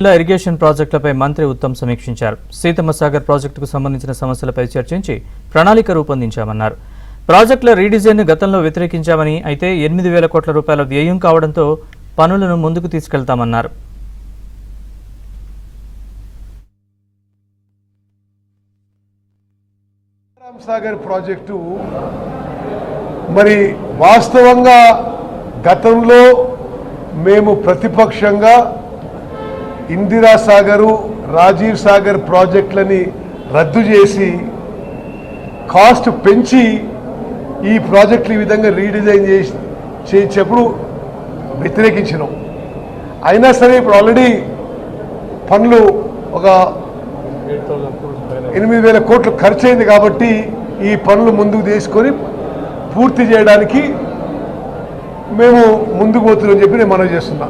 జిల్లా ఇరిగేషన్ ప్రాజెక్టులపై మంత్రి ఉత్తమ్ సమీక్షించారు. సీతమ్మ సాగర్ ప్రాజెక్టుకు సంబంధించిన సమస్యలపై చర్చించి ప్రణాళిక రూపొందించామన్నారు. ప్రాజెక్టుల రీడిజైన్ గతంలో వ్యతిరేకించామని, అయితే 8,000 కోట్ల రూపాయల వ్యయం కావడంతో పనులను ముందుకు తీసుకెళ్తామన్నారు. సాగర్ ప్రాజెక్టు మరి వాస్తవంగా గతంలో మేము ప్రతిపక్షంగా ఇందిరా సాగరు, రాజీవ్ సాగర్ ప్రాజెక్టులని రద్దు చేసి కాస్ట్ పెంచి ఈ ప్రాజెక్టులు ఈ విధంగా రీడిజైన్ చేసేటప్పుడు వ్యతిరేకించినాం. అయినా సరే ఇప్పుడు ఆల్రెడీ పనులు ఒక 8,000 కోట్లు ఖర్చు అయింది కాబట్టి ఈ పనులు ముందుకు తీసుకొని పూర్తి చేయడానికి మేము ముందుకు పోతున్నామని చెప్పి నేను మనవి చేస్తున్నా.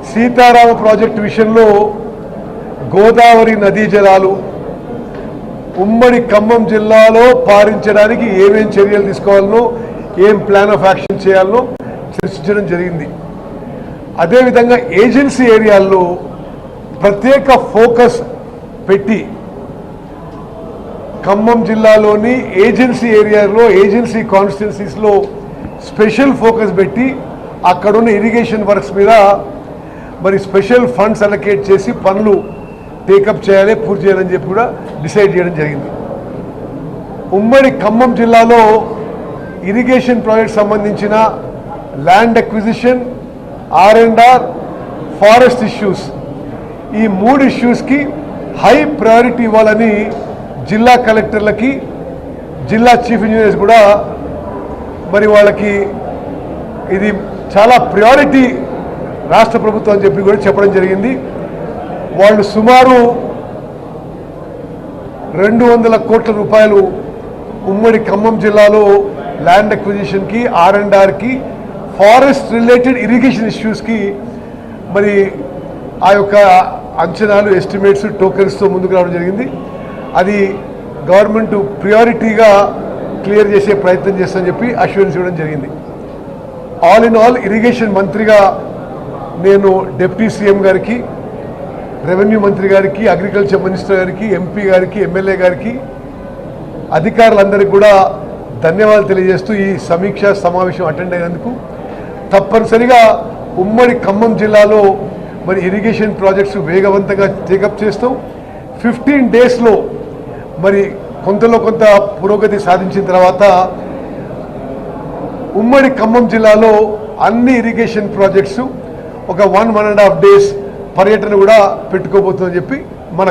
సీతారామ ప్రాజెక్టు విషయంలో గోదావరి నదీ జలాలు ఉమ్మడి ఖమ్మం జిల్లాలో పారించడానికి ఏమేం చర్యలు తీసుకోవాలనో, ఏం ప్లాన్ ఆఫ్ యాక్షన్ చేయాలనో చర్చించడం జరిగింది. అదేవిధంగా ఏజెన్సీ ఏరియాల్లో ప్రత్యేక ఫోకస్ పెట్టి ఖమ్మం జిల్లాలోని ఏజెన్సీ ఏరియాలో, ఏజెన్సీ కాన్స్టిట్యున్సీస్లో స్పెషల్ ఫోకస్ పెట్టి అక్కడున్న ఇరిగేషన్ వర్క్స్ మీద మరి స్పెషల్ ఫండ్స్ అలొకేట్ చేసి పనులు టేకప్ చేయాలి, పూర్తి చేయాలని చెప్పి కూడా డిసైడ్ చేయడం జరిగింది. ఉమ్మడి ఖమ్మం జిల్లాలో ఇరిగేషన్ ప్రాజెక్ట్ సంబంధించిన land acquisition, R&R, forest issues, ఈ 3 ఇష్యూస్కి హై ప్రయారిటీ ఇవ్వాలని జిల్లా కలెక్టర్లకి, జిల్లా చీఫ్ ఇంజనీర్స్ కూడా మరి వాళ్ళకి ఇది చాలా ప్రయారిటీ రాష్ట్ర ప్రభుత్వం అని చెప్పి కూడా చెప్పడం జరిగింది. వాళ్ళు సుమారు 200 కోట్ల రూపాయలు ఉమ్మడి ఖమ్మం జిల్లాలో ల్యాండ్ అక్విజిషన్కి, R&Rకి, ఫారెస్ట్ రిలేటెడ్ ఇరిగేషన్ ఇష్యూస్కి మరి ఆ యొక్క అంచనాలు, ఎస్టిమేట్స్, టోకెన్స్తో ముందుకు రావడం జరిగింది. అది గవర్నమెంట్ ప్రియారిటీగా క్లియర్ చేసే ప్రయత్నం చేస్తామని చెప్పి అష్యూరెన్స్ ఇవ్వడం జరిగింది. ఆల్ ఇన్ ఆల్ ఇరిగేషన్ మంత్రిగా నేను డిప్యూటీ సీఎం గారికి, రెవెన్యూ మంత్రి గారికి, అగ్రికల్చర్ మినిస్టర్ గారికి, ఎంపీ గారికి, ఎమ్మెల్యే గారికి, అధికారులందరికీ కూడా ధన్యవాదాలు తెలియజేస్తూ ఈ సమీక్ష సమావేశం అటెండ్ అయినందుకు. తప్పనిసరిగా ఉమ్మడి ఖమ్మం జిల్లాలో మరి ఇరిగేషన్ ప్రాజెక్ట్స్ వేగవంతంగా టేకప్ చేస్తాం. 15 డేస్లో మరి కొంతలో కొంత పురోగతి సాధించిన తర్వాత ఉమ్మడి ఖమ్మం జిల్లాలో అన్ని ఇరిగేషన్ ప్రాజెక్ట్స్ ఒక 1.5 days పర్యటన కూడా పెట్టుకోబోతుందని చెప్పి మన